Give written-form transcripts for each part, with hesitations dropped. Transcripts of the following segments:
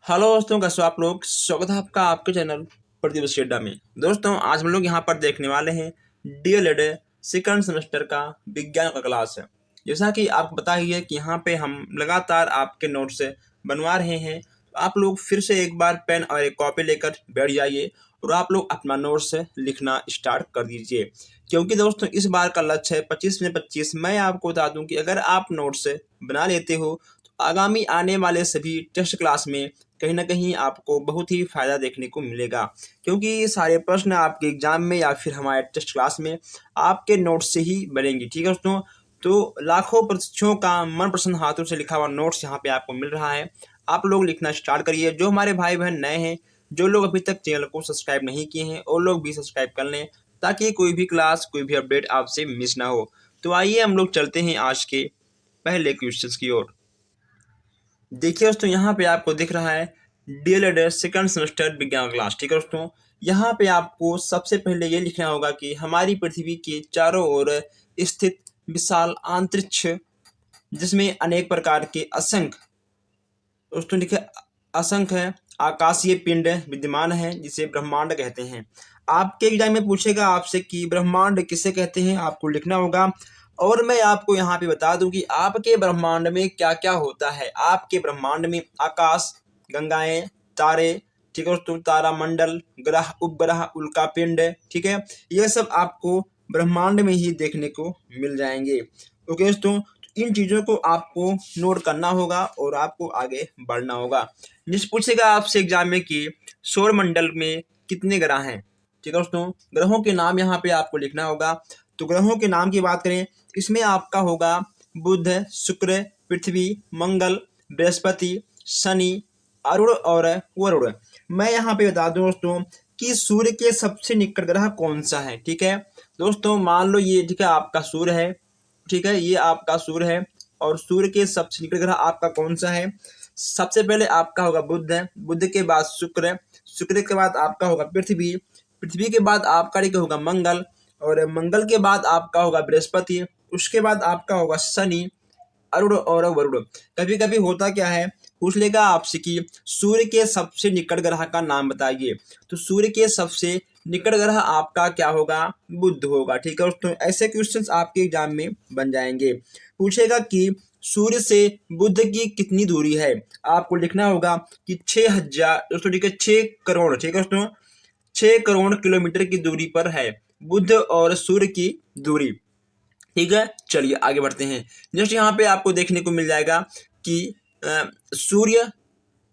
Hello दोस्तों, कैसे हो आप लोग। स्वागत है आपका आपके चैनल प्रतिदिवस अड्डा में। दोस्तों आज हम लोग यहाँ पर देखने वाले हैं डीएलएड सेकंड सेमेस्टर का विज्ञान का क्लास है। जैसा कि आपको पता ही है कि यहाँ पे हम लगातार आपके नोट्स बनवा रहे हैं, तो आप लोग फिर से एक बार पेन और एक कॉपी लेकर बैठ जाइए और आप लोग अपना नोट्स लिखना स्टार्ट कर दीजिए। क्योंकि दोस्तों इस बार का लक्ष्य है 25 में 25। मैं आपको बता दूं कि अगर आप नोट्स बना लेते हो तो आगामी आने वाले सभी टेस्ट क्लास में कहीं ना कहीं आपको बहुत ही फायदा देखने को मिलेगा। क्योंकि ये सारे प्रश्न आपके एग्जाम में या फिर हमारे टेस्ट क्लास में आपके नोट्स से ही बनेंगे। ठीक है दोस्तों, तो लाखों प्रतिशतों का मनपसंद हाथों से लिखा हुआ नोट्स यहाँ पे आपको मिल रहा है। आप लोग लिखना स्टार्ट करिए। जो हमारे भाई बहन नए हैं, जो लोग अभी तक चैनल को सब्सक्राइब नहीं किए हैं, वो लोग भी सब्सक्राइब कर लें ताकि कोई भी क्लास कोई भी अपडेट आपसे मिस ना हो। तो आइए हम लोग चलते हैं आज के पहले क्वेश्चन की ओर। देखिए दोस्तों, यहाँ पे आपको दिख रहा है डीएलएड सेकंड सेमेस्टर विज्ञान क्लास। ठीक है दोस्तों, यहाँ पे आपको सबसे पहले ये लिखना होगा कि हमारी पृथ्वी के चारों ओर स्थित विशाल अंतरिक्ष, जिसमें अनेक प्रकार के असंख्य दोस्तों लिखे असंख्य आकाशीय पिंड विद्यमान है, जिसे ब्रह्मांड कहते हैं। आपके एग्जाम में पूछेगा आपसे कि ब्रह्मांड किसे कहते हैं, आपको लिखना होगा। और मैं आपको यहाँ पे बता दूं कि आपके ब्रह्मांड में क्या क्या होता है। आपके ब्रह्मांड में आकाश, गंगाएं, तारे, ठीक है दोस्तों, तारामंडल, ग्रह, उपग्रह, उल्कापिंड, ठीक है, ये सब आपको ब्रह्मांड में ही देखने को मिल जाएंगे। ओके दोस्तों, इन चीजों को आपको नोट करना होगा और आपको आगे बढ़ना होगा। जिस पूछेगा आपसे एग्जाम में कि सौर मंडल में कितने ग्रह हैं। ठीक है दोस्तों, ग्रहों के नाम यहाँ पे आपको लिखना होगा। तो ग्रहों के नाम की बात करें, इसमें आपका होगा बुध, शुक्र, पृथ्वी, मंगल, बृहस्पति, शनि, अरुण और वरुण। मैं यहाँ पे बता दूं दोस्तों कि सूर्य के सबसे निकट ग्रह कौन सा है। ठीक है दोस्तों, मान लो ये, ठीक है, आपका सूर्य है। ठीक है, ये आपका सूर्य है और सूर्य के सबसे निकट ग्रह आपका कौन सा है। सबसे पहले आपका होगा बुध है, बुध के बाद शुक्र, शुक्र के बाद आपका होगा पृथ्वी, पृथ्वी के बाद आपका होगा मंगल, और मंगल के बाद आपका होगा बृहस्पति, उसके बाद आपका होगा शनि, अरुण और वरुण। कभी कभी होता क्या है, पूछ लेगा आपसे कि सूर्य के सबसे निकट ग्रह का नाम बताइए, तो सूर्य के सबसे निकट ग्रह आपका क्या होगा, बुध होगा। ठीक है दोस्तों, ऐसे क्वेश्चंस आपके एग्जाम में बन जाएंगे। पूछेगा कि सूर्य से बुध की कितनी दूरी है, आपको लिखना होगा कि 6000 दोस्तों, ठीक है, 6 करोड़, ठीक है दोस्तों, 6 करोड़ किलोमीटर की दूरी पर है बुध और सूर्य की दूरी। ठीक है, चलिए आगे बढ़ते हैं। नेक्स्ट यहाँ पे आपको देखने को मिल जाएगा कि सूर्य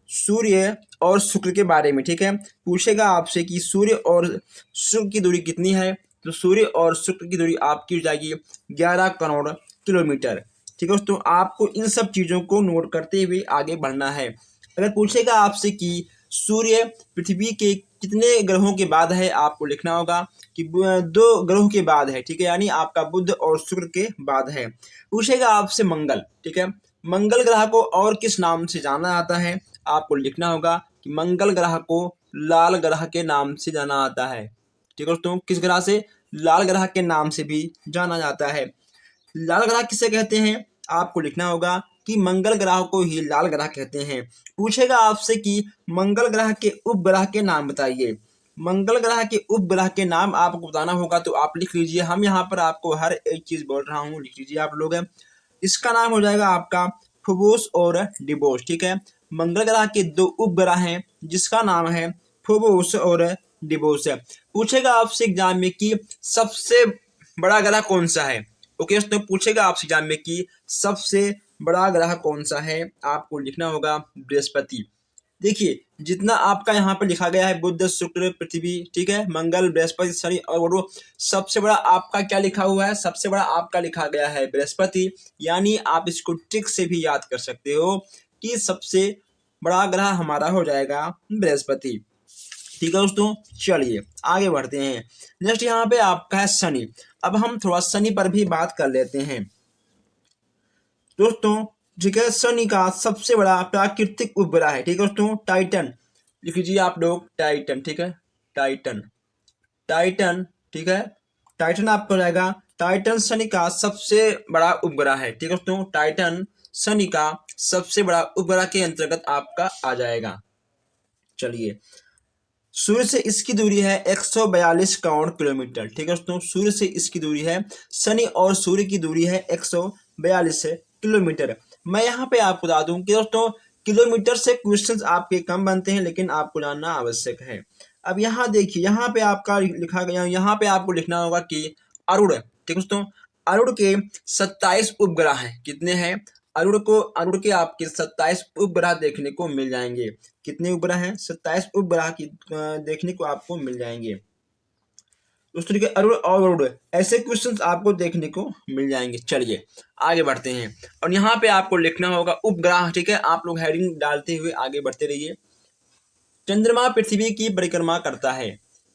सूर्य और शुक्र के बारे में। ठीक है, पूछेगा आपसे कि सूर्य और शुक्र की दूरी कितनी है, तो सूर्य और शुक्र की दूरी आपकी हो जाएगी 11 करोड़ किलोमीटर। ठीक है दोस्तों, आपको इन सब चीज़ों को नोट करते हुए आगे बढ़ना है। अगर पूछेगा आपसे कि सूर्य पृथ्वी के कितने ग्रहों के बाद है, आपको लिखना होगा कि 2 ग्रहों के बाद है। ठीक है, यानी आपका बुध और शुक्र के बाद है। पूछेगा आपसे मंगल, ठीक है, मंगल ग्रह को और किस नाम से जाना जाता है, आपको लिखना होगा कि मंगल ग्रह को लाल ग्रह के नाम से जाना जाता है। ठीक है दोस्तों, किस ग्रह से, लाल ग्रह के नाम से भी जाना जाता है। लाल ग्रह किसे कहते हैं, आपको लिखना होगा कि मंगल ग्रह को ही लाल ग्रह कहते हैं। पूछेगा आपसे कि मंगल ग्रह के उपग्रह के नाम बताइए, मंगल ग्रह के उपग्रह के नाम आपको बताना होगा, तो आप लिख लीजिए। हम यहाँ पर आपको हर एक चीज बोल रहा हूँ, लिख लीजिए आप लोग। इसका नाम हो जाएगा आपका फोबोस और डिबोस। ठीक है, मंगल ग्रह के 2 उपग्रह हैं जिसका नाम है फोबोस और डिबोस। पूछेगा आपसे एग्जाम में कि सबसे बड़ा ग्रह कौन सा है। ओके दोस्तों, पूछेगा आपसे एग्जाम में कि सबसे बड़ा ग्रह कौन सा है, आपको लिखना होगा बृहस्पति। देखिए, जितना आपका यहाँ पे लिखा गया है बुध, शुक्र, पृथ्वी, ठीक है, मंगल, बृहस्पति, शनि और गुरु, सबसे बड़ा आपका क्या लिखा हुआ है, सबसे बड़ा आपका लिखा गया है बृहस्पति। यानी आप इसको ट्रिक से भी याद कर सकते हो कि सबसे बड़ा ग्रह हमारा हो जाएगा बृहस्पति। ठीक है दोस्तों, चलिए आगे बढ़ते हैं। नेक्स्ट यहाँ पे आपका है शनि। अब हम थोड़ा शनि पर भी बात कर लेते हैं दोस्तों। ठीक है, शनि का सबसे बड़ा प्राकृतिक उपग्रह है, ठीक है दोस्तों, टाइटन। लिख लीजिए आप लोग, टाइटन। ठीक है, टाइटन, टाइटन, ठीक है, टाइटन आपको जाएगा। टाइटन शनि का सबसे बड़ा उपग्रह है। ठीक है दोस्तों, टाइटन शनि का सबसे बड़ा उपग्रह के अंतर्गत आपका आ जाएगा। चलिए, सूर्य से इसकी दूरी है 142 करोड़ किलोमीटर। ठीक है दोस्तों, सूर्य से इसकी दूरी है, शनि और सूर्य की दूरी है 142 किलोमीटर। मैं यहाँ पे आपको बता दूं कि दोस्तों किलोमीटर से क्वेश्चंस आपके कम बनते हैं, लेकिन आपको जानना आवश्यक है। अब यहाँ देखिए, यहाँ पे आपका लिखा गया, यहाँ पे आपको लिखना होगा कि अरुण, ठीक है दोस्तों, अरुण के 27 उपग्रह हैं। कितने हैं? अरुण के आपके 27 उपग्रह देखने को मिल जाएंगे। कितने उपग्रह हैं? 27 उपग्रह की देखने को आपको मिल जाएंगे। उस तरीके अरुण ऐसे क्वेश्चंस आपको देखने को मिल जाएंगे। चलिए आगे बढ़ते हैं, और यहाँ पे आपको लिखना होगा उपग्रह। ठीक है, आप लोग हेडिंग डालते हुए आगे बढ़ते रहिए। चंद्रमा पृथ्वी की परिक्रमा करता है।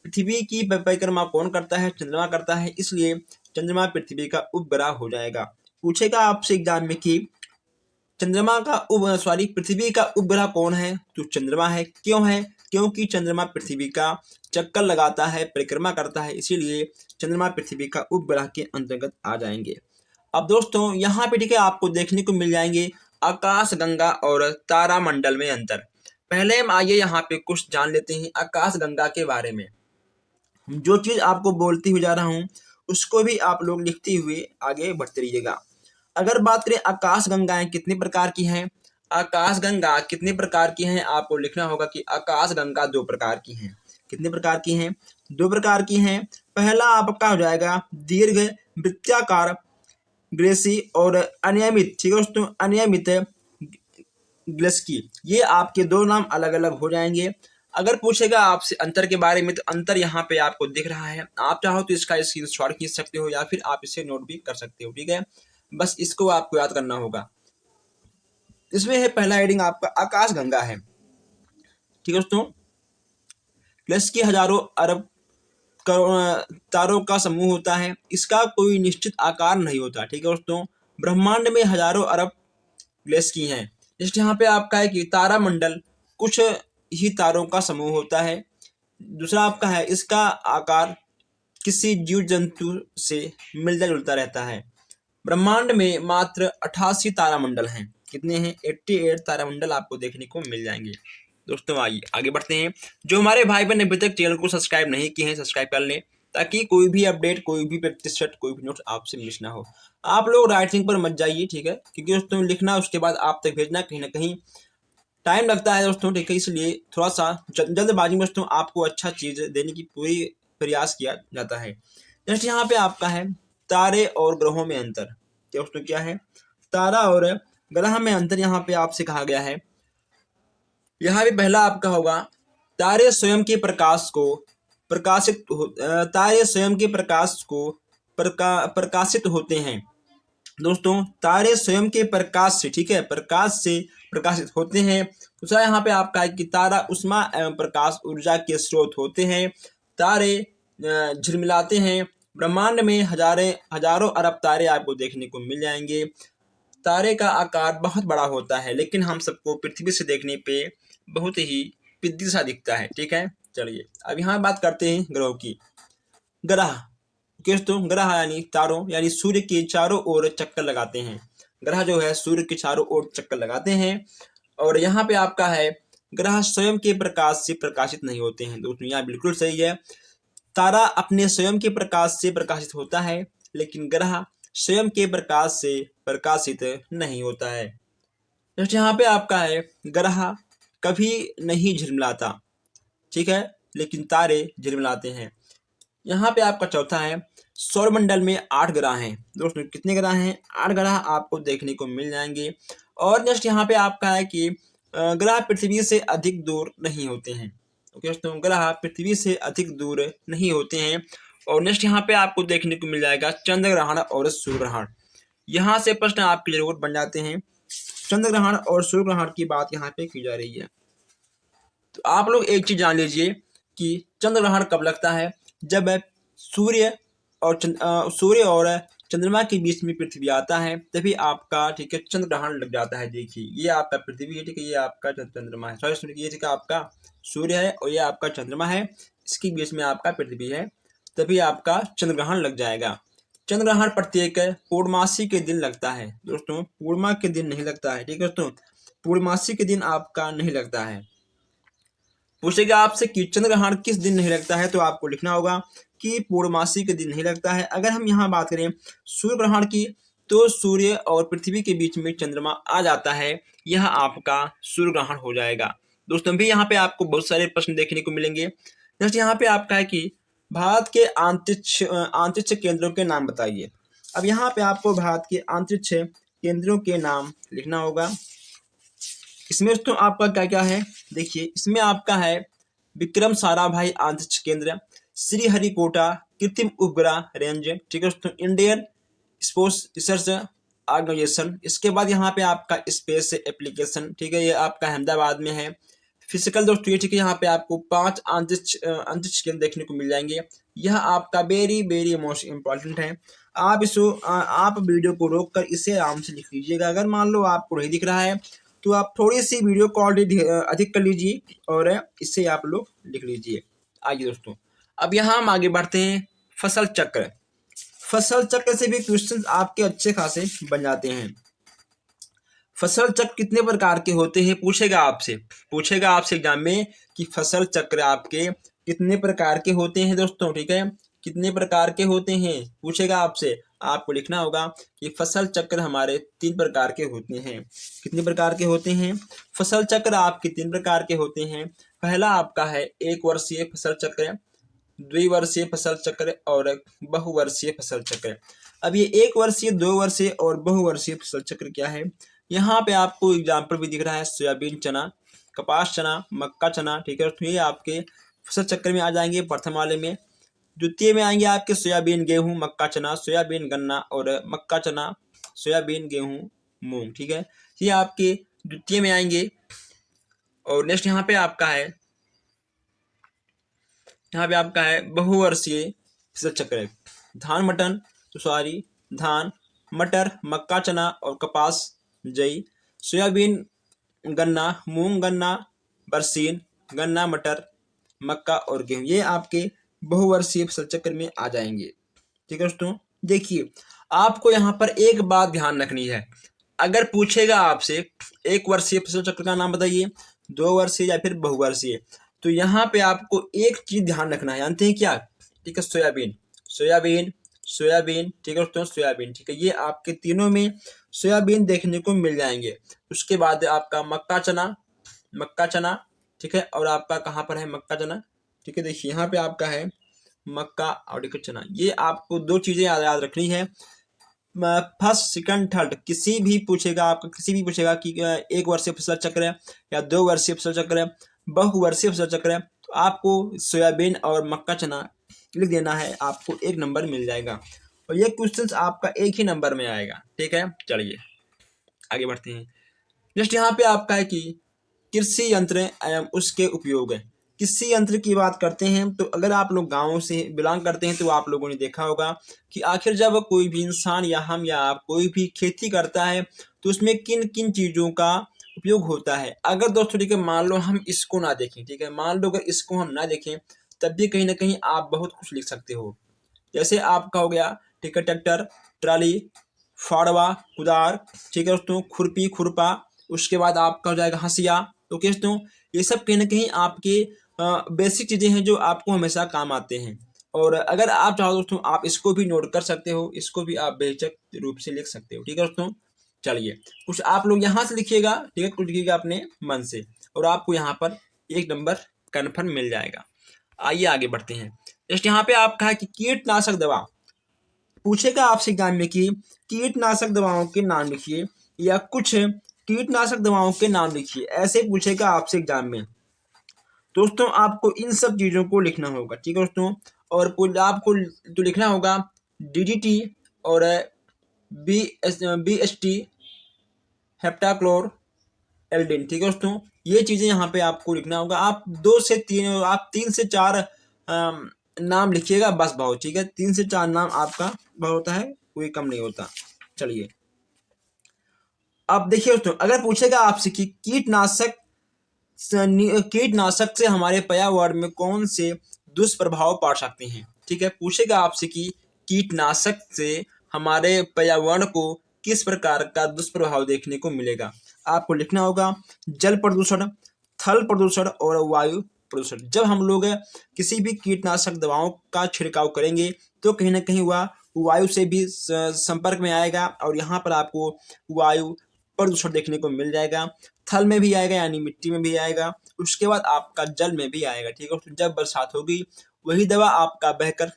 पृथ्वी की परिक्रमा कौन करता है? चंद्रमा करता है, इसलिए चंद्रमा पृथ्वी का उपग्रह हो जाएगा। पूछेगा आपसे एग्जाम में कि चंद्रमा का पृथ्वी का उपग्रह कौन है? तो चंद्रमा है। क्यों है? क्योंकि चंद्रमा पृथ्वी का चक्कर लगाता है, परिक्रमा करता है, इसीलिए चंद्रमा पृथ्वी का उपग्रह के अंतर्गत आ जाएंगे। अब दोस्तों यहाँ पे ठीक है आपको देखने को मिल जाएंगे आकाश गंगा और तारामंडल में अंतर। पहले हम आइए यहाँ पे कुछ जान लेते हैं आकाश गंगा के बारे में। जो चीज आपको बोलती हुई जा रहा हूँ उसको भी आप लोग लिखते हुए आगे बढ़ते रहिएगा। अगर बात करें आकाश गंगाएं कितने प्रकार की हैं, आकाश गंगा कितने प्रकार की हैं, आपको लिखना होगा कि आकाश गंगा 2 प्रकार की हैं। कितने प्रकार की हैं? 2 प्रकार की हैं। पहला आपका हो जाएगा दीर्घ वृत्ताकार ग्लेसी और अनियमित, ठीक है दोस्तों, अनियमित ग्लेस्की। ये आपके 2 नाम अलग अलग हो जाएंगे। अगर पूछेगा आपसे अंतर के बारे में, तो अंतर यहाँ पे आपको दिख रहा है। आप चाहो तो इसका स्क्रीनशॉट खींच सकते हो या फिर आप इसे नोट भी कर सकते हो। ठीक है, बस इसको आपको याद करना होगा। इसमें है पहला हेडिंग आपका आकाश गंगा है। ठीक है दोस्तों, ग्लेस्की हजारों अरब तारों का समूह होता है। इसका कोई निश्चित आकार नहीं होता। ठीक है दोस्तों, ब्रह्मांड में हजारों अरब ग्लेस्की हैं। जैसे यहाँ पे आपका है कि तारामंडल कुछ ही तारों का समूह होता है। दूसरा आपका है इसका आकार किसी जीव जंतु से मिलता जुलता रहता है। ब्रह्मांड में मात्र 88 तारामंडल हैं। कितने हैं? 88 तारामंडल आपको देखने को मिल जाएंगे। दोस्तों आइए आगे बढ़ते हैं। जो हमारे भाई बहन अभी तक चैनल को सब्सक्राइब नहीं किए हैं, सब्सक्राइब कर लें, ताकि कोई भी अपडेट, कोई भी प्रैक्टिस सेट, कोई भी नोट्स आपसे मिस ना हो। आप लोग राइटिंग पर मत जाइए, ठीक है, क्योंकि दोस्तों लिखना उसके बाद आप तक भेजना कहीं ना कहीं टाइम लगता है दोस्तों। ठीक है, इसलिए थोड़ा सा जल्दबाजी में दोस्तों आपको अच्छा चीज देने की पूरी प्रयास किया जाता है। जैसे यहाँ पे आपका है तारे और ग्रहों में अंतर। क्या दोस्तों क्या है? तारा और ग्रह में अंतर यहाँ पे आपसे कहा गया है। यहाँ पे पहला आपका होगा तारे स्वयं के प्रकाश को प्रकाशित होते हैं। दोस्तों तारे स्वयं के प्रकाश से, ठीक है, प्रकाश से प्रकाशित होते हैं। दूसरा यहाँ पे आपका है कि तारा उष्मा एवं प्रकाश ऊर्जा के स्रोत होते हैं। तारे झिलमिलाते हैं। ब्रह्मांड में हजारों अरब तारे आपको देखने को मिल जाएंगे। तारे का आकार बहुत बड़ा होता है, लेकिन हम सबको पृथ्वी से देखने पे बहुत ही पिद्दी सा दिखता है। ठीक है, चलिए अब यहाँ बात करते हैं ग्रहों की। ग्रह दोस्तों, ग्रह यानी तारों, यानी सूर्य के चारों ओर चक्कर लगाते हैं। ग्रह जो है सूर्य के चारों ओर चक्कर लगाते हैं। और यहाँ पे आपका है ग्रह स्वयं के प्रकाश से प्रकाशित नहीं होते हैं। दोस्तों यहाँ बिल्कुल सही है, तारा अपने स्वयं के प्रकाश से प्रकाशित होता है, लेकिन ग्रह स्वयं के प्रकाश से प्रकाशित नहीं होता है। जैसे यहाँ पे आपका है ग्रह कभी नहीं झिलमिलाता, ठीक है, लेकिन तारे झिलमिलाते हैं। यहाँ पे आपका चौथा है सौरमंडल में 8 ग्रह हैं। दोस्तों कितने ग्रह हैं? 8 ग्रह आपको देखने को मिल जाएंगे। और नेक्स्ट यहाँ पे आपका है कि ग्रह पृथ्वी से अधिक दूर नहीं होते हैं। ओके दोस्तों, ग्रह पृथ्वी से अधिक दूर नहीं होते हैं। और नेक्स्ट यहाँ पे आपको देखने को मिल जाएगा चंद्र ग्रहण और सूर्य ग्रहण। यहाँ से प्रश्न आपके जरूर बन जाते हैं। चंद्र ग्रहण और सूर्य ग्रहण की बात यहाँ पे की जा रही है। तो आप लोग एक चीज जान लीजिए कि चंद्र ग्रहण कब लगता है? जब सूर्य और चंद्रमा के बीच में पृथ्वी आता है, तभी आपका, ठीक है, चंद्र ग्रहण लग जाता है। देखिए ये आपका पृथ्वी है, ठीक है, ये आपका चंद्रमा है, सॉरी ये ठीक है आपका सूर्य है और ये आपका चंद्रमा है, इसके बीच में आपका पृथ्वी है, तभी आपका चंद्र ग्रहण लग जाएगा। चंद्र ग्रहण प्रत्येक पूर्णमासी के दिन लगता है। दोस्तों पूर्णिमा के दिन नहीं लगता है, ठीक है दोस्तों, पूर्णमासी के दिन आपका नहीं लगता है। पूछेगा आपसे कि चंद्र ग्रहण किस दिन नहीं लगता है, तो आपको लिखना होगा कि पूर्णमासी के दिन नहीं लगता है। अगर हम यहाँ बात करें सूर्य ग्रहण की, तो सूर्य और पृथ्वी के बीच में चंद्रमा आ जाता है, यह आपका सूर्य ग्रहण हो जाएगा। दोस्तों भी यहाँ पे आपको बहुत सारे प्रश्न देखने को मिलेंगे। जैसे यहाँ पे आपका है कि भारत के अंतरिक्ष केंद्रों के नाम बताइए। अब यहाँ पे आपको भारत के अंतरिक्ष केंद्रों के नाम लिखना होगा। इसमें दोस्तों आपका क्या क्या है, देखिए इसमें आपका है विक्रम साराभाई अंतरिक्ष केंद्र, श्रीहरिकोटा कृत्रिम उपग्रह रेंज, ठीक है दोस्तों, इंडियन स्पेस रिसर्च ऑर्गेनाइजेशन। इसके बाद यहाँ पे आपका स्पेस एप्लीकेशन, ठीक है, ये आपका अहमदाबाद में है। फिजिकल दोस्तों ये ठीक है, यहाँ पे आपको 5 अंतरिक्ष केंद्र देखने को मिल जाएंगे। यह आपका वेरी वेरी मोस्ट इम्पॉर्टेंट है। आप वीडियो को रोक कर इसे आराम से लिख लीजिएगा। अगर मान लो आपको नहीं दिख रहा है तो आप थोड़ी सी वीडियो क्वालिटी अधिक कर लीजिए और इसे आप लोग लिख लीजिए। आइए दोस्तों, अब यहाँ हम आगे बढ़ते हैं। फसल चक्र, फसल चक्र से भी क्वेश्चन आपके अच्छे खासे बन जाते हैं। फसल चक्र कितने प्रकार के होते हैं, पूछेगा आपसे एग्जाम में कि फसल चक्र आपके कितने प्रकार के होते हैं दोस्तों, ठीक है, कितने प्रकार के होते हैं पूछेगा आपसे। आपको लिखना होगा कि फसल चक्र हमारे 3 प्रकार के होते हैं। कितने प्रकार के होते हैं फसल चक्र आपके? 3 प्रकार के होते हैं। पहला आपका है 1 वर्षीय फसल चक्र, द्विवर्षीय फसल चक्र और बहुवर्षीय फसल चक्र। अब ये 1 वर्षीय, 2 वर्षीय और बहुवर्षीय फसल चक्र क्या है, यहाँ पे आपको एग्जाम्पल भी दिख रहा है, सोयाबीन चना, कपास चना, मक्का चना, ठीक है, तो ये आपके फसल चक्र में आ जाएंगे प्रथम वाले में। द्वितीय में आएंगे आपके सोयाबीन गेहूं, मक्का चना, सोयाबीन गन्ना और मक्का चना, सोयाबीन गेहूं मूंग, ठीक है, ये आपके द्वितीय में आएंगे। और नेक्स्ट यहाँ पे आपका है बहुवर्षीय फसल चक्र, धान, मटर, मक्का चना और कपास जई, सोयाबीन गन्ना, मूंग गन्ना, बरसीन, गन्ना, मटर, मक्का और गेहूं, ये आपके बहुवर्षीय फसल चक्र में आ जाएंगे। ठीक है दोस्तों, देखिए आपको यहाँ पर एक बात ध्यान रखनी है। अगर पूछेगा आपसे 1 वर्षीय फसल चक्र का नाम बताइए, 2 वर्षीय या फिर बहुवर्षीय, तो यहाँ पे आपको एक चीज ध्यान रखना है, जानते हैं क्या? ठीक है, सोयाबीन, ठीक है दोस्तों, सोयाबीन, ठीक है, ये आपके तीनों में सोयाबीन देखने को मिल जाएंगे। उसके बाद आपका मक्का चना, ठीक है, और आपका कहाँ पर है मक्का चना, ठीक है, देखिए यहाँ पे आपका है मक्का और चना। ये आपको 2 चीजें याद रखनी है। फर्स्ट, सेकंड, थर्ड, किसी भी पूछेगा कि 1 वर्षीय फसल चक्र है या 2 वर्षीय फसल चक्र है, बहुवर्षीय फसल चक्र है, तो आपको सोयाबीन और मक्का चना लिख देना है, आपको 1 नंबर मिल जाएगा। और ये क्वेश्चन आपका 1 ही नंबर में आएगा। ठीक है, चलिए आगे बढ़ते हैं। जस्ट यहाँ पे आपका है कि कृषि यंत्र एवं उसके उपयोग है। कृषि यंत्र की बात करते हैं तो अगर आप लोग गाँव से बिलोंग करते हैं तो आप लोगों ने देखा होगा कि आखिर जब कोई भी इंसान या हम या आप कोई भी खेती करता है तो उसमें किन किन चीज़ों का उपयोग होता है। अगर दोस्तों ठीक है, मान लो हम इसको ना देखें, ठीक है, मान लो अगर इसको हम ना देखें तब भी कहीं ना कहीं आप बहुत कुछ लिख सकते हो। जैसे आपका हो गया, ठीक है, ट्रैक्टर, ट्राली, फाड़वा, कुदार, ठीक है दोस्तों, खुरपी, खुरपा, उसके बाद आपका हो जाएगा हंसिया। तो दोस्तों ये सब कहीं ना कहीं आपके बेसिक चीज़ें हैं जो आपको हमेशा काम आते हैं। और अगर आप चाहो दोस्तों आप इसको भी नोट कर सकते हो, इसको भी आप बेहिचक रूप से लिख सकते हो। ठीक है दोस्तों, चलिए कुछ आप लोग यहाँ से लिखिएगा, ठीक है, कुछ लिखिएगा अपने मन से और आपको यहाँ पर 1 नंबर कन्फर्म मिल जाएगा। आइए आगे बढ़ते हैं। जस्ट यहाँ पे आपका है कि कीटनाशक दवा पूछेगा आपसे एग्जाम में कि कीटनाशक दवाओं के नाम लिखिए या कुछ कीटनाशक दवाओं के नाम लिखिए, ऐसे पूछेगा आपसे एग्जाम में। दोस्तों आपको इन सब चीज़ों को लिखना होगा। ठीक है दोस्तों, और आपको जो लिखना होगा DDT और BHT, हेप्टाक्लोर एल्डिन, ठीक है दोस्तों, ये चीज़ें यहाँ पे आपको लिखना होगा। आप 3 से 4 नाम लिखिएगा बस बहुत, ठीक है, 3 से 4 नाम आपका बहुत होता है, कोई कम नहीं होता। चलिए अब देखिए दोस्तों, अगर पूछेगा आपसे कि कीटनाशक से हमारे पर्यावरण में कौन से दुष्प्रभाव पड़ सकते हैं, ठीक है, पूछेगा आपसे कि कीटनाशक से हमारे पर्यावरण को किस प्रकार का दुष्प्रभाव देखने को मिलेगा। आपको लिखना होगा जल प्रदूषण, थल प्रदूषण और वायु प्रदूषण। जब हम लोग किसी भी कीटनाशक दवाओं का छिड़काव करेंगे तो कहीं ना कहीं वह वायु से भी संपर्क में आएगा और यहाँ पर आपको वायु प्रदूषण देखने को मिल जाएगा। थल में भी आएगा यानी मिट्टी में भी आएगा, उसके बाद आपका जल में भी आएगा। ठीक है, तो जब बरसात होगी वही दवा आपका बहकर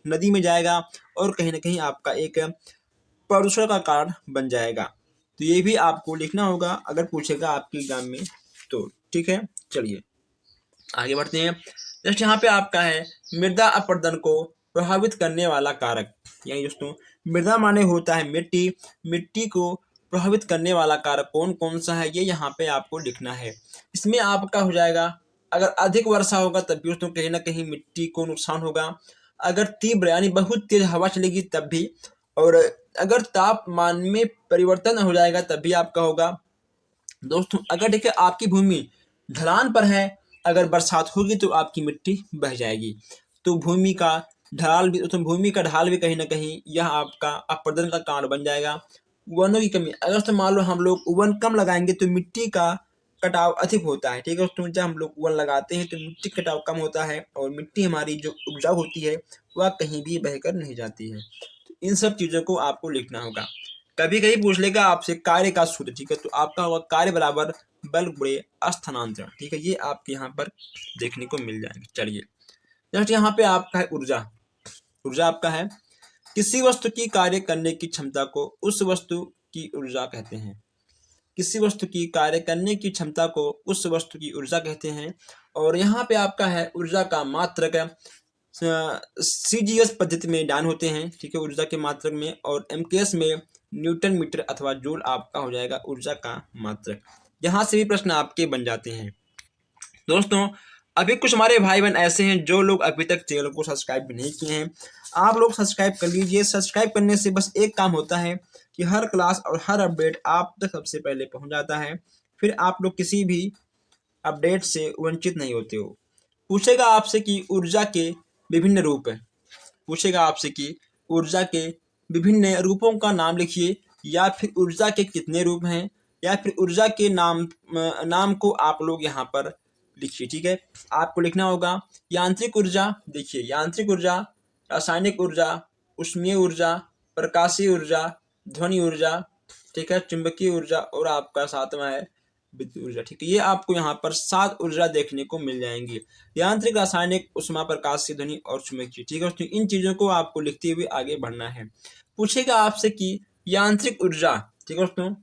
नदी में जाएगा और कहीं ना कहीं आपका एक प्रदूषण का कारण बन जाएगा। तो ये भी आपको लिखना होगा अगर पूछेगा आपके एग्जाम में तो। ठीक है, चलिए आगे बढ़ते हैं। जस्ट यहाँ पे आपका है मृदा अपरदन को प्रभावित करने वाला कारक। यानी दोस्तों मृदा माने होता है मिट्टी, मिट्टी को प्रभावित करने वाला कारक कौन कौन सा है ये यहाँ पे आपको लिखना है। इसमें आपका हो जाएगा अगर अधिक वर्षा होगा तब भी दोस्तों कहीं ना कहीं मिट्टी को नुकसान होगा, अगर तीव्र यानी बहुत तेज हवा चलेगी तब भी, और अगर तापमान में परिवर्तन हो जाएगा तब भी आपका होगा। दोस्तों अगर देखिए आपकी भूमि ढलान पर है, अगर बरसात होगी तो आपकी मिट्टी बह जाएगी, तो भूमि का ढाल भी, तो भूमि का ढाल भी कहीं ना कहीं यह आपका अपरदन का कारण बन जाएगा। वनों की कमी, अगर तो मान लो हम लोग वन कम लगाएंगे तो मिट्टी का कटाव अधिक होता है। ठीक है दोस्तों, जब हम लोग वन लगाते हैं तो मिट्टी कटाव कम होता है और मिट्टी हमारी जो उपजाऊ होती है वह कहीं भी बहकर नहीं जाती है। तो इन सब चीज़ों को आपको लिखना होगा। कभी कभी पूछ लेगा आपसे कार्य का सूत्र। ठीक है, तो आपका होगा कार्य बराबर बल गुणे स्थानांतरण। ठीक है, ये आपके यहाँ पर देखने को मिल जाएंगे। चलिए नेक्स्ट यहाँ पे आपका है ऊर्जा। ऊर्जा आपका है किसी वस्तु की कार्य करने की क्षमता को उस वस्तु की ऊर्जा कहते हैं। किसी वस्तु की कार्य करने की क्षमता को उस वस्तु की ऊर्जा कहते हैं। और यहाँ पे आपका है ऊर्जा का मात्रक सीजीएस पद्धति में दान होते हैं। ठीक है, ऊर्जा के मात्रक में, और एमकेएस में न्यूटन मीटर अथवा जूल आपका हो जाएगा ऊर्जा का मात्रक। यहाँ से भी प्रश्न आपके बन जाते हैं। दोस्तों अभी कुछ हमारे भाई बहन ऐसे हैं जो लोग अभी तक चैनल को सब्सक्राइब भी नहीं किए हैं, आप लोग सब्सक्राइब कर लीजिए। सब्सक्राइब करने से बस एक काम होता है कि हर क्लास और हर अपडेट आप तक सबसे पहले पहुंच जाता है, फिर आप लोग किसी भी अपडेट से वंचित नहीं होते हो। पूछेगा आपसे कि ऊर्जा के विभिन्न रूप है, पूछेगा आपसे कि ऊर्जा के विभिन्न रूपों का नाम लिखिए, या फिर ऊर्जा के कितने रूप हैं, या फिर ऊर्जा के नाम को आप लोग यहाँ पर लिखिए। ठीक है, आपको लिखना होगा यांत्रिक ऊर्जा। देखिए यांत्रिक ऊर्जा, रासायनिक ऊर्जा, उष्मीय ऊर्जा, प्रकाशीय ऊर्जा, ध्वनि ऊर्जा, ठीक है, चुंबकीय ऊर्जा, और आपका सातवां है विद्युत ऊर्जा। ठीक है, ये आपको यहाँ पर 7 ऊर्जा देखने को मिल जाएंगी, यांत्रिक, रासायनिक, उष्मा, प्रकाशीय, ध्वनि और चुंबकीय। ठीक है, तो इन चीजों को आपको लिखते हुए आगे बढ़ना है। पूछेगा आपसे कि यांत्रिक ऊर्जा, ठीक है दोस्तों,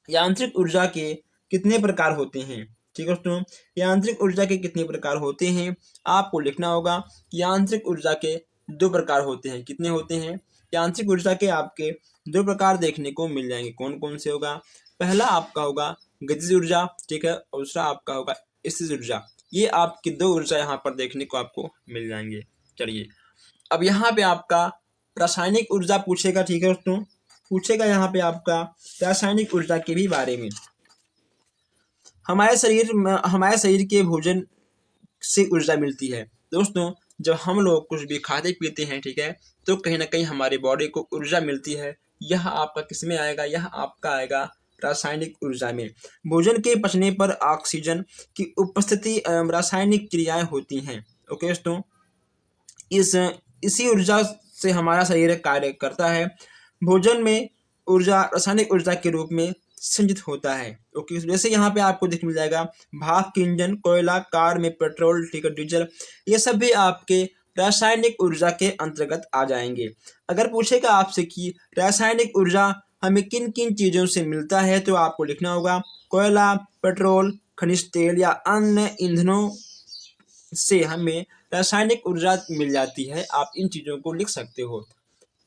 यांत्रिक ऊर्जा के कितने प्रकार होते हैं। ठीक है दोस्तों, यांत्रिक ऊर्जा के कितने प्रकार होते हैं आपको लिखना होगा। यांत्रिक ऊर्जा के 2 प्रकार होते हैं। कितने होते हैं? यांत्रिक ऊर्जा के आपके 2 प्रकार देखने को मिल जाएंगे। कौन कौन से होगा? पहला आपका होगा गतिज ऊर्जा, ठीक है, और दूसरा आपका होगा स्थितिज ऊर्जा। ये आपकी 2 ऊर्जा यहाँ पर देखने को आपको मिल जाएंगे। चलिए अब यहाँ पे आपका रासायनिक ऊर्जा पूछेगा। ठीक है दोस्तों, पूछेगा यहाँ पे आपका रासायनिक ऊर्जा के भी बारे में। हमारे शरीर के भोजन से ऊर्जा मिलती है। दोस्तों जब हम लोग कुछ भी खाते पीते हैं, ठीक है, तो कहीं ना कहीं हमारी बॉडी को ऊर्जा मिलती है। यह आपका किस में आएगा? यह आपका आएगा रासायनिक ऊर्जा में। भोजन के पचने पर ऑक्सीजन की उपस्थिति रासायनिक क्रियाएं होती हैं। ओके दोस्तों, इसी ऊर्जा से हमारा शरीर कार्य करता है। भोजन में ऊर्जा रासायनिक ऊर्जा के रूप में संचित होता है। ओके, जैसे यहाँ पे आपको देखने मिल जाएगा भाप के इंजन, कोयला, कार में पेट्रोल, ठीक है, डीजल, ये सब भी आपके रासायनिक ऊर्जा के अंतर्गत आ जाएंगे। अगर पूछेगा आपसे कि रासायनिक ऊर्जा हमें किन किन चीजों से मिलता है, तो आपको लिखना होगा कोयला, पेट्रोल, खनिज तेल या अन्य ईंधनों से हमें रासायनिक ऊर्जा मिल जाती है। आप इन चीजों को लिख सकते हो।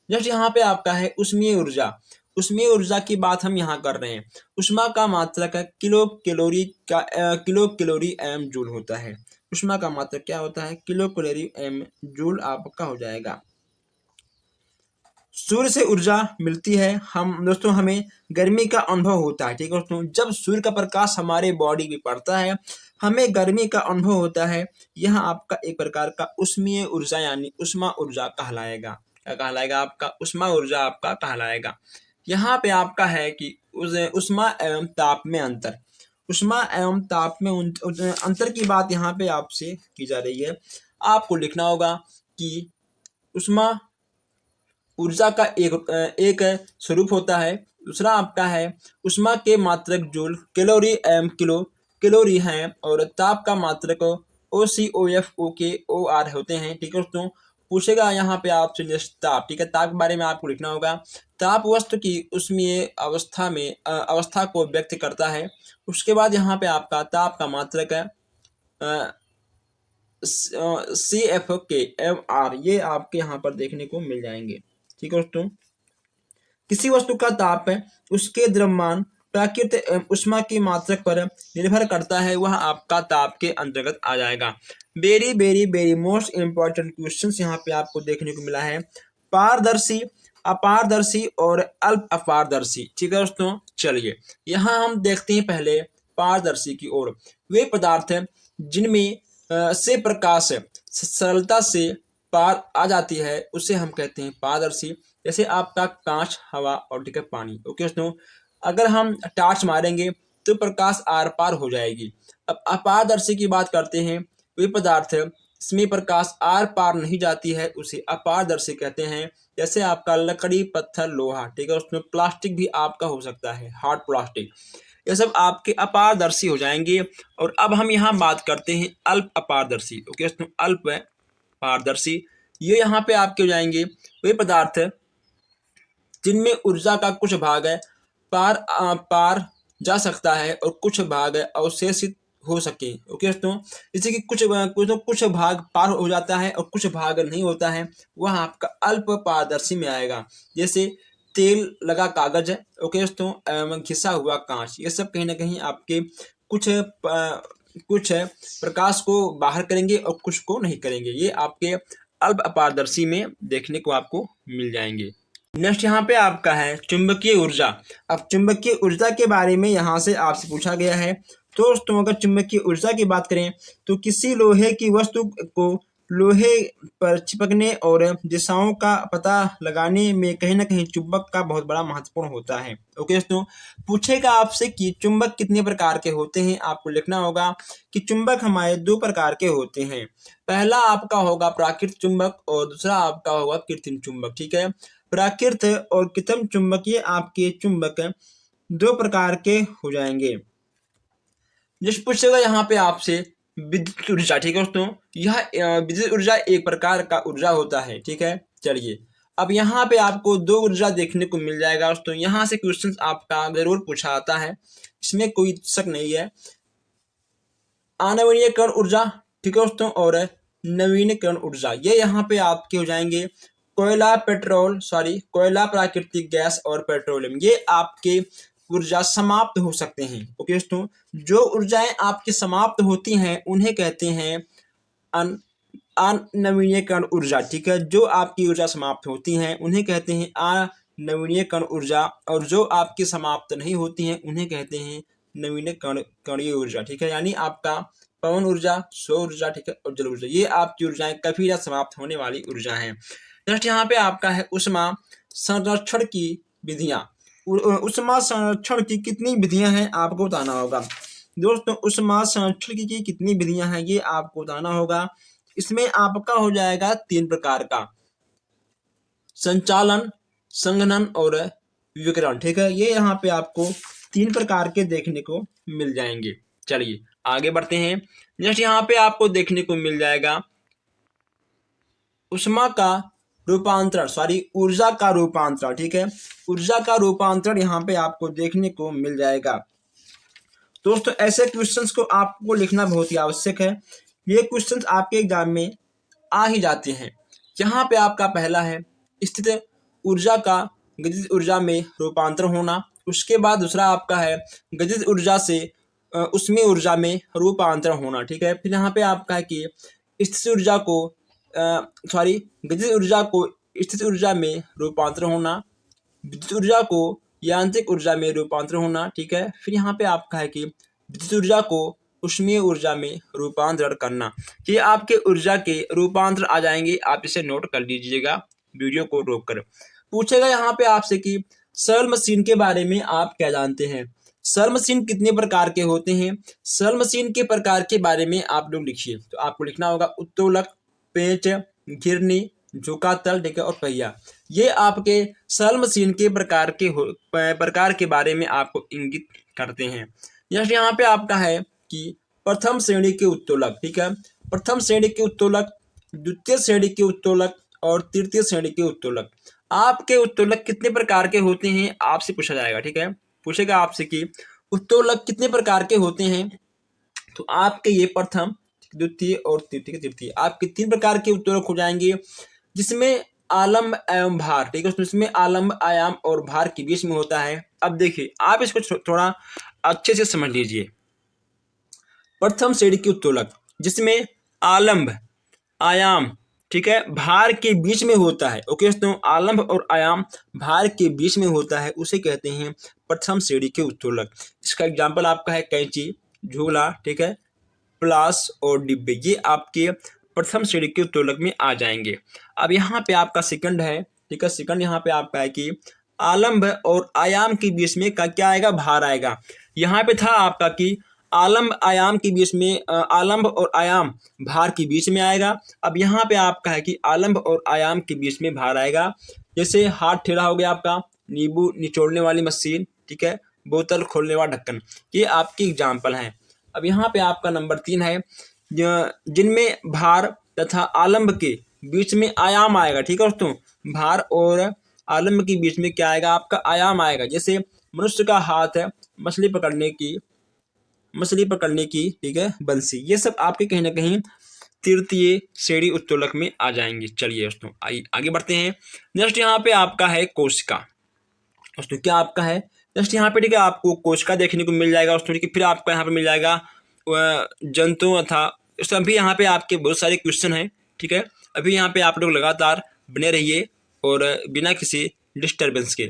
नेक्स्ट यहाँ पे आपका है उष्मीय ऊर्जा। उष्मीय ऊर्जा की बात हम यहाँ कर रहे हैं। उष्मा का मात्रक है किलो कैलोरी एम जूल होता है। उष्मा का मात्रक क्या होता है? किलो कैलोरी एम जूल आपका हो जाएगा। सूर्य से ऊर्जा मिलती है। हम दोस्तों हमें गर्मी का अनुभव होता है। ठीक है दोस्तों, जब सूर्य का प्रकाश हमारे बॉडी पे पड़ता है हमें गर्मी का अनुभव होता है। यह आपका एक प्रकार का उष्मीय ऊर्जा यानी उष्मा ऊर्जा कहलाएगा। क्या कहलाएगा? आपका उष्मा ऊर्जा आपका कहलाएगा। यहाँ पे आपका है कि उष्मा एवं ताप में अंतर। ऊष्मा एवं ताप में अंतर की बात यहाँ पे आपसे की जा रही है। आपको लिखना होगा कि ऊष्मा ऊर्जा का एक स्वरूप होता है। दूसरा आपका है ऊष्मा के मात्रक जूल, कैलोरी एम किलो कैलोरी हैं, और ताप का मात्रक OCOF OK OR होते हैं। ठीक है दोस्तों, पूछेगा यहाँ पे आपसे जैसे ताप। ठीक है, ताप के बारे में आपको लिखना होगा। ताप वस्तु की ऊष्मीय अवस्था को व्यक्त करता है। उसके बाद यहाँ पे आपका ताप का मात्रक है CFK ये आपके यहाँ पर देखने को मिल जाएंगे। ठीक है दोस्तों, किसी वस्तु का ताप है उसके द्रव्यमान प्राकृतिक ऊष्मा की मात्रक पर निर्भर करता है, वह आपका ताप के अंतर्गत आ जाएगा। Very very very most important questions यहाँ पे आपको देखने को मिला है। पारदर्शी, अपारदर्शी और अल्प अपारदर्शी। ठीक है दोस्तों, चलिए यहाँ हम देखते हैं पहले पारदर्शी की ओर। वे पदार्थ जिनमें से प्रकाश सरलता से पार आ जाती है उसे हम कहते हैं पारदर्शी। जैसे आपका कांच, हवा और ठीक है पानी। ओके दोस्तों, अगर हम टार्च मारेंगे तो प्रकाश आर पार हो जाएगी। अब अपारदर्शी की बात करते हैं। वे पदार्थ इसमें प्रकाश आर पार नहीं जाती है उसे अपारदर्शी कहते हैं। जैसे आपका लकड़ी, पत्थर, लोहा। ठीक है, उसमें प्लास्टिक भी आपका हो सकता है, हार्ड प्लास्टिक। ये सब आपके अपारदर्शी हो जाएंगे। और अब हम यहाँ बात करते हैं अल्प अपारदर्शी। ओके दोस्तों, अल्प पारदर्शी ये यहाँ पे आपके हो जाएंगे वे पदार्थ जिनमें ऊर्जा का कुछ भाग है पार जा सकता है और कुछ भाग अवशेषित हो सके। ओके दोस्तों, जैसे कि कुछ भाग पार हो जाता है और कुछ भाग नहीं होता है, वह आपका अल्प पारदर्शी में आएगा। जैसे तेल लगा कागज है, ओके दोस्तों, घिसा हुआ कांच, ये सब कहीं ना कहीं आपके कुछ प्रकाश को बाहर करेंगे और कुछ को नहीं करेंगे। ये आपके अल्प अपारदर्शी में देखने को आपको मिल जाएंगे। नेक्स्ट यहाँ पे आपका है चुंबकीय ऊर्जा। अब चुंबकीय ऊर्जा के बारे में यहाँ से आपसे पूछा गया है। तो दोस्तों, अगर चुंबकीय ऊर्जा की बात करें तो किसी लोहे की वस्तु को लोहे पर चिपकने और दिशाओं का पता लगाने में कहीं ना कहीं चुंबक का बहुत बड़ा महत्वपूर्ण होता है। ओके दोस्तों, पूछेगा आपसे कि चुंबक कितने प्रकार के होते हैं। आपको लिखना होगा कि चुंबक हमारे दो प्रकार के होते हैं। पहला आपका होगा प्राकृतिक चुंबक और दूसरा आपका होगा कृत्रिम चुंबक। ठीक है, प्राकृतिक और कृत्रिम चुंबकीय आपके चुंबक दो प्रकार के हो जाएंगे। जिस पूछेगा यहाँ पे आपसे विद्युत ऊर्जा। ठीक है दोस्तों, यह विद्युत ऊर्जा एक प्रकार का ऊर्जा होता है। ठीक है, चलिए अब यहाँ पे आपको दो ऊर्जा देखने को मिल जाएगा दोस्तों। यहाँ से क्वेश्चन आपका जरूर पूछा आता है, इसमें कोई शक नहीं है। आणविकरण ऊर्जा, ठीक है दोस्तों, और नवीनीकरण ऊर्जा, ये यहाँ पे आपके हो जाएंगे कोयला, कोयला, प्राकृतिक गैस और पेट्रोलियम। ये आपके ऊर्जा समाप्त हो सकते हैं। ओके दोस्तों, जो ऊर्जाएं आपकी समाप्त होती हैं उन्हें कहते हैं अनवीनीकरण ऊर्जा। ठीक है, जो आपकी ऊर्जा समाप्त होती हैं उन्हें कहते हैं अनवीनीकरण ऊर्जा, और जो आपकी समाप्त नहीं होती हैं उन्हें कहते हैं नवीनीकरणीय ऊर्जा। ठीक है, यानी आपका पवन ऊर्जा, सौर ऊर्जा, ठीक है, और जल ऊर्जा, ये आपकी ऊर्जाएं काफी ज्यादा समाप्त होने वाली ऊर्जा है। नेक्स्ट यहाँ पे आपका है ऊष्मा संरक्षण की विधियां। ऊष्मा संरक्षण की कितनी विधियां हैं आपको बताना होगा। दोस्तों, ऊष्मा संरक्षण की कितनी विधियां हैं ये आपको बताना होगा। इसमें आपका हो जाएगा 3 प्रकार का, संचालन, संघनन और विकिरण। ठीक है, ये यहाँ पे आपको 3 प्रकार के देखने को मिल जाएंगे। चलिए आगे बढ़ते हैं। नेक्स्ट यहाँ पे आपको देखने को मिल जाएगा ऊष्मा का रूपांतरण, ऊर्जा का रूपांतरण। ठीक है, ऊर्जा का रूपांतरण यहाँ पे आपको देखने को मिल जाएगा। दोस्तों, ऐसे क्वेश्चंस को आपको लिखना बहुत ही आवश्यक है। ये क्वेश्चंस आपके एग्जाम में आ ही जाते हैं। यहाँ पे आपका पहला है स्थित ऊर्जा का गतिज ऊर्जा में रूपांतरण होना। उसके बाद दूसरा आपका है गतिज ऊर्जा से ऊष्मीय ऊर्जा में रूपांतरण होना। ठीक है, फिर यहाँ पे आपका है कि स्थित ऊर्जा को गतिज ऊर्जा को स्थित ऊर्जा में रूपांतरण होना, विद्युत ऊर्जा को यांत्रिक ऊर्जा में रूपांतरण होना। ठीक है, फिर यहाँ पे आपका है कि विद्युत ऊर्जा को ऊष्मीय ऊर्जा में रूपांतरण करना। ये आपके ऊर्जा के रूपांतर आ जाएंगे, आप इसे नोट कर लीजिएगा वीडियो को रोक कर। पूछेगा यहाँ पे आपसे कि सरल मशीन के बारे में आप क्या जानते हैं। सेल मशीन कितने प्रकार के होते हैं? सेल मशीन के प्रकार के बारे में आप लोग लिखिए। तो आपको लिखना होगा उत्तोलक, पेंच, घिरनी, झुका तल, ठीक है, और पहिया। ये आपके सेल मशीन के प्रकार के बारे में आपको इंगित करते हैं। जैसे यहाँ पे आपका है कि प्रथम श्रेणी के उत्तोलक, ठीक है, प्रथम श्रेणी के उत्तोलक, द्वितीय श्रेणी के उत्तोलक और तृतीय श्रेणी के उत्तोलक। आपके उत्तोलक कितने प्रकार के होते हैं आपसे पूछा जाएगा, ठीक है, पूछेगा आपसे कि उत्तोलक कितने प्रकार के होते हैं। तो आपके ये प्रथम, द्वितीय और तृतीय आपके 3 प्रकार के उत्तोलक हो जाएंगे, जिसमें आलम्ब एवं भार, ठीक है, इसमें आलम्ब, आयाम और भार के बीच में होता है। अब देखिए आप इसको थोड़ा अच्छे से समझ लीजिए। प्रथम श्रेणी के उत्तोलक जिसमें आलम्ब, आयाम, ठीक है, भार के बीच में होता है। ओके दोस्तों, आलम्ब और आयाम भार के बीच में होता है, उसे कहते हैं प्रथम श्रेणी के उत्तोलक। इसका एग्जाम्पल आपका है कैंची, झूला, ठीक है, प्लास और डिब्बे, ये आपके प्रथम श्रेणी के उत्तोलक में आ जाएंगे। अब यहाँ पे आपका सेकंड है, ठीक है, सेकंड यहाँ पे आपका है कि आलम्ब और आयाम के बीच में क्या आएगा? भार आएगा। यहाँ पे था आपका कि आलम्ब आयाम के बीच में, आलम्ब और आयाम भार के बीच में आएगा। अब यहाँ पे आपका है कि आलम्ब और आयाम के बीच में भार आएगा। जैसे हाथ टेढ़ा हो गया आपका, नींबू निचोड़ने वाली मशीन, ठीक है, बोतल खोलने वाला ढक्कन, ये आपकी एग्जाम्पल हैं। अब यहाँ पे आपका नंबर 3 है जिनमें भार तथा आलम्ब के बीच में आयाम आएगा, ठीक है दोस्तों, भार और आलम्ब के बीच में क्या आएगा? आपका आयाम आएगा। जैसे मनुष्य का हाथ है मछली पकड़ने की, ठीक है, बंसी, ये सब आपके कहीं ना कहीं तृतीय श्रेणी उत्तोलक में आ जाएंगे। चलिए दोस्तों आगे बढ़ते हैं। नेक्स्ट यहाँ पे आपका है कोशिका। दोस्तों क्या आपका है नेक्स्ट यहाँ पे, ठीक है, आपको कोशिका देखने को मिल जाएगा दोस्तों, ठीक है, फिर आपका यहाँ पे मिल जाएगा जंतु था। अभी यहाँ पे आपके बहुत सारे क्वेश्चन हैं, ठीक है, अभी यहाँ पे आप लोग लगातार बने रहिए और बिना किसी डिस्टर्बेंस के।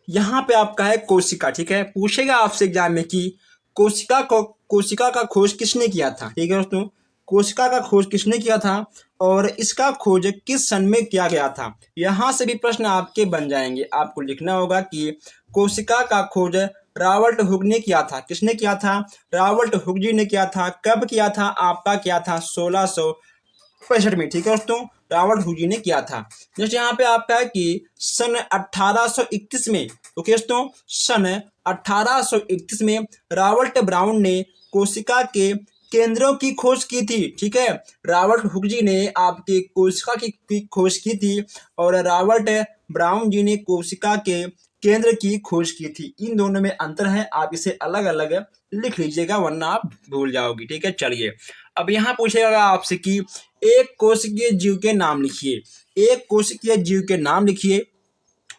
यहाँ पे आपका है कोशिका, ठीक है, पूछेगा आपसे एग्जाम में कि कोशिका का खोज किसने किया था, ठीक है दोस्तों, कोशिका का खोज किसने किया था और इसका खोज किस सन में किया गया था। यहाँ से भी प्रश्न आपके बन जाएंगे। आपको लिखना होगा कि कोशिका का खोज रॉबर्ट हुक ने किया था। किसने किया था? रॉबर्ट हुक जी ने किया था। कब किया था? आपका किया था 1665 में, ठीक है दोस्तों, रॉबर्ट हुक जी ने किया था। जैसे यहाँ पे आपका है कि सन 1831 में, ओके दोस्तों, सन 1831 में रॉबर्ट ब्राउन ने कोशिका के केंद्रों की खोज की थी, ठीक है, रॉबर्ट हुक जी ने आपके कोशिका की खोज की थी और रॉबर्ट ब्राउन जी ने कोशिका के केंद्र की खोज की थी। इन दोनों में अंतर है, आप इसे अलग अलग लिख लीजिएगा वरना आप भूल जाओगे, ठीक है। चलिए अब यहाँ पूछेगा आपसे कि एक कोशिकीय जीव के नाम लिखिए, एक कोशिकीय जीव के नाम लिखिए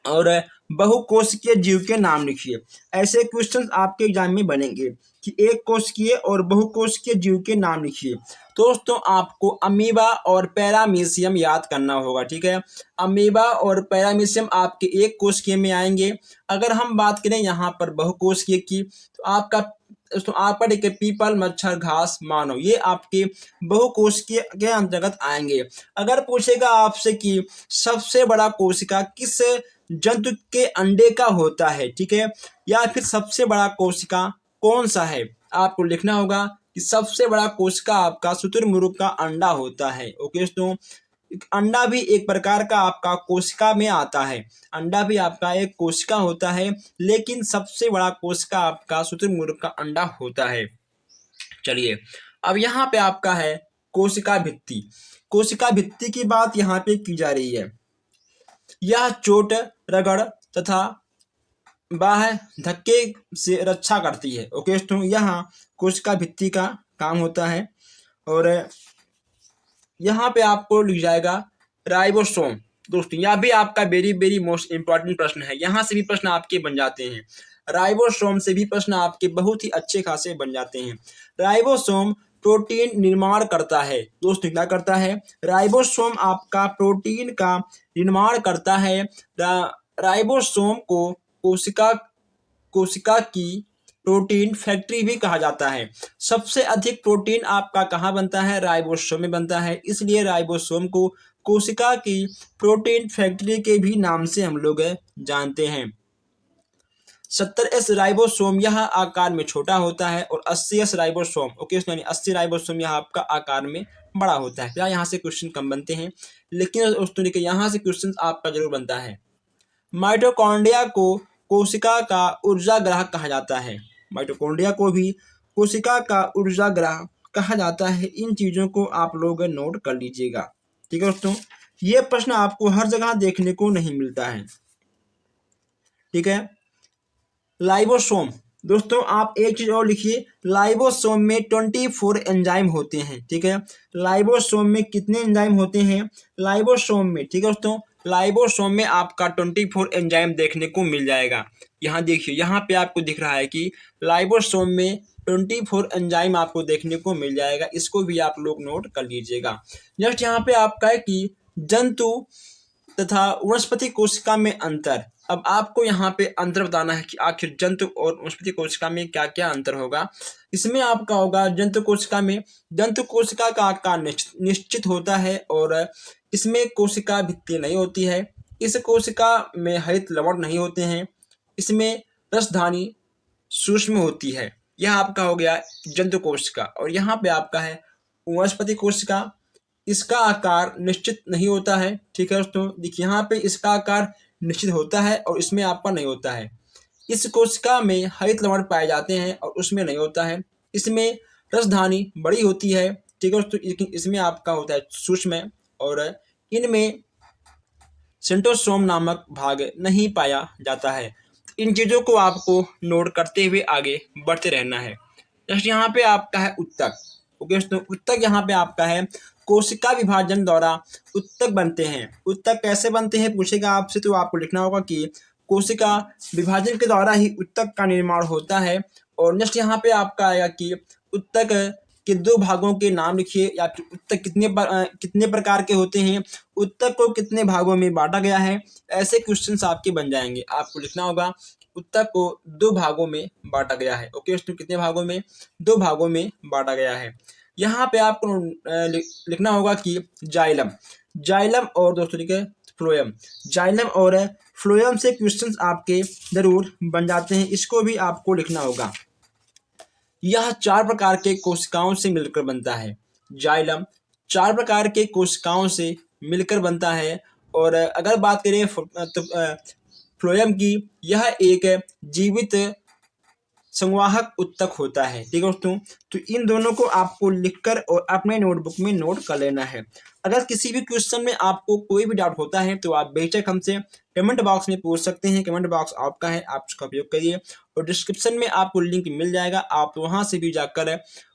और बहुकोशिकीय जीव के नाम लिखिए। ऐसे क्वेश्चन आपके एग्जाम में बनेंगे कि एक कोशिकीय और बहुकोशिकीय जीव के नाम लिखिए। दोस्तों आपको अमीबा और पैरामीशियम याद करना होगा, ठीक है, अमीबा और पैरामीशियम आपके एक कोशिकीय में आएंगे। अगर हम बात करें यहाँ पर बहुकोशिकीय की तो आपका ठीक है, पीपल, मच्छर, घास, मानव, ये आपके बहुकोशिकीय के अंतर्गत आएंगे। अगर पूछेगा आपसे कि सबसे बड़ा कोशिका किस जंतु के अंडे का होता है, ठीक है, या फिर सबसे बड़ा कोशिका कौन सा है, आपको लिखना होगा कि सबसे बड़ा कोशिका आपका शुतुरमुर्ग का अंडा होता है। ओके दोस्तों, अंडा भी एक प्रकार का आपका कोशिका में आता है, अंडा भी आपका एक कोशिका होता है, लेकिन सबसे बड़ा कोशिका आपका शुतुरमुर्ग का अंडा होता है। चलिए अब यहाँ पे आपका है कोशिका भित्ति। कोशिका भित्ति की बात यहाँ पे की जा रही है। यह चोट, रगड़ तथा बाह्य धक्के से रक्षा करती है। ओके दोस्तों, यहाँ कोशिका भित्ति का काम होता है और यहाँ पे आपको लिख जाएगा राइबोसोम। दोस्तों यह भी आपका वेरी वेरी मोस्ट इंपॉर्टेंट प्रश्न है, यहाँ से भी प्रश्न आपके बन जाते हैं, राइबोसोम से भी प्रश्न आपके बहुत ही अच्छे खासे बन जाते हैं। राइबोसोम प्रोटीन निर्माण करता है। दोस्तों क्या करता है? राइबोसोम आपका प्रोटीन का निर्माण करता है। राइबोसोम को कोशिका की प्रोटीन फैक्ट्री भी कहा जाता है। सबसे अधिक प्रोटीन आपका कहाँ बनता है? राइबोसोम में बनता है, इसलिए राइबोसोम को कोशिका की प्रोटीन फैक्ट्री के भी नाम से हम लोग जानते हैं। 70S राइबोसोम यह आकार में छोटा होता है और 80S राइबोसोम, ओके, यानी 80 राइबोसोम यह आपका आकार में बड़ा होता है। क्या यहाँ से क्वेश्चन कम बनते हैं, लेकिन दोस्तों देखिए यहाँ से क्वेश्चन आपका जरूर बनता है। माइटोकॉन्ड्रिया को कोशिका का ऊर्जा ग्राहक कहा जाता है। माइटोकॉन्ड्रिया को भी कोशिका का ऊर्जा ग्राहक कहा जाता है। इन चीज़ों को आप लोग नोट कर लीजिएगा, ठीक है दोस्तों। ये प्रश्न आपको हर जगह देखने को नहीं मिलता है, ठीक है। लाइबोसोम, दोस्तों आप एक चीज और लिखिए, लाइबोसोम में 24 एंजाइम होते हैं, ठीक है। लाइबोसोम में कितने एंजाइम होते हैं लाइबोसोम में, ठीक है दोस्तों। लाइबोसोम में आपका 24 एंजाइम देखने को मिल जाएगा। यहाँ देखिए, यहाँ पे आपको दिख रहा है कि लाइबोसोम में 24 एंजाइम आपको देखने को मिल जाएगा। इसको भी आप लोग नोट कर लीजिएगा। जस्ट यहाँ पे आपका है कि जंतु तथा वनस्पति कोशिका में अंतर। अब आपको यहाँ पे अंतर बताना है कि आखिर जंतु और वनस्पति कोशिका में क्या क्या अंतर होगा। इसमें आपका होगा जंतु कोशिका में, जंतु कोशिका का आकार निश्चित होता है और इसमें कोशिका भित्ति नहीं होती है। इस कोशिका में हरित लवण नहीं होते हैं। इसमें रसधानी सूक्ष्म होती है। यह आपका हो गया जंतु कोशिका। और यहाँ पे आपका है वनस्पति कोशिका, इसका आकार निश्चित नहीं होता है, ठीक है दोस्तों। देखिए यहाँ पे इसका आकार निश्चित होता है और इसमें आपका नहीं होता है। इस कोशिका में हरित लवण पाए जाते हैं और उसमें नहीं होता है। इसमें रसधानी बड़ी होती है, ठीक है दोस्तों, लेकिन इसमें आपका होता है सूक्ष्म। और इनमें सेंट्रोसोम नामक भाग नहीं पाया जाता है। इन चीज़ों को आपको नोट करते हुए आगे बढ़ते रहना है। जैसे यहाँ पे आपका है उत्तक, ओके दोस्तों। उत्तक यहाँ पे आपका है कोशिका विभाजन द्वारा उत्तक बनते हैं। उत्तक कैसे बनते हैं पूछेगा आपसे, तो आपको लिखना होगा कि कोशिका विभाजन के द्वारा ही उत्तक का निर्माण होता है। और नेक्स्ट यहाँ पे आपका आएगा कि उत्तक के दो भागों के नाम लिखिए, या फिर उत्तक कितने प्रकार के होते हैं, उत्तक को कितने भागों में बांटा गया है। ऐसे क्वेश्चंस आपके बन जाएंगे। आपको लिखना होगा उत्तक को 2 भागों में बांटा गया है, ओके दोस्तों। कितने भागों में, 2 भागों में बांटा गया है। यहाँ पे आपको लिखना होगा कि जाइलम, जाइलम और दोस्तों लिखे फ्लोएम। जाइलम और फ्लोएम से क्वेश्चंस आपके जरूर बन जाते हैं। इसको भी आपको लिखना होगा। यह 4 प्रकार के कोशिकाओं से मिलकर बनता है। जाइलम 4 प्रकार के कोशिकाओं से मिलकर बनता है। और अगर बात करें तो फ्लोएम की, यह एक जीवित संवाहक उत्तक होता है, ठीक है दोस्तों। तो इन दोनों को आपको लिखकर और अपने नोटबुक में नोट कर लेना है। अगर किसी भी क्वेश्चन में आपको कोई भी डाउट होता है तो आप बेशक हमसे कमेंट बॉक्स में पूछ सकते हैं। कमेंट बॉक्स आपका है, आप उसका उपयोग करिए। और डिस्क्रिप्शन में आपको लिंक मिल जाएगा, आप वहाँ से भी जाकर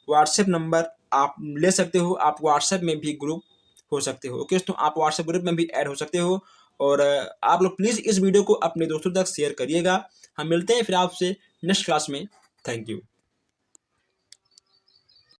व्हाट्सएप नंबर आप ले सकते हो। आप व्हाट्सएप में भी ग्रुप हो सकते हो, ओके दोस्तों। आप व्हाट्सएप ग्रुप में भी ऐड हो सकते हो। और आप लोग प्लीज़ इस वीडियो को अपने दोस्तों तक शेयर करिएगा। हम मिलते हैं फिर आपसे नेक्स्ट क्लास में। Thank you.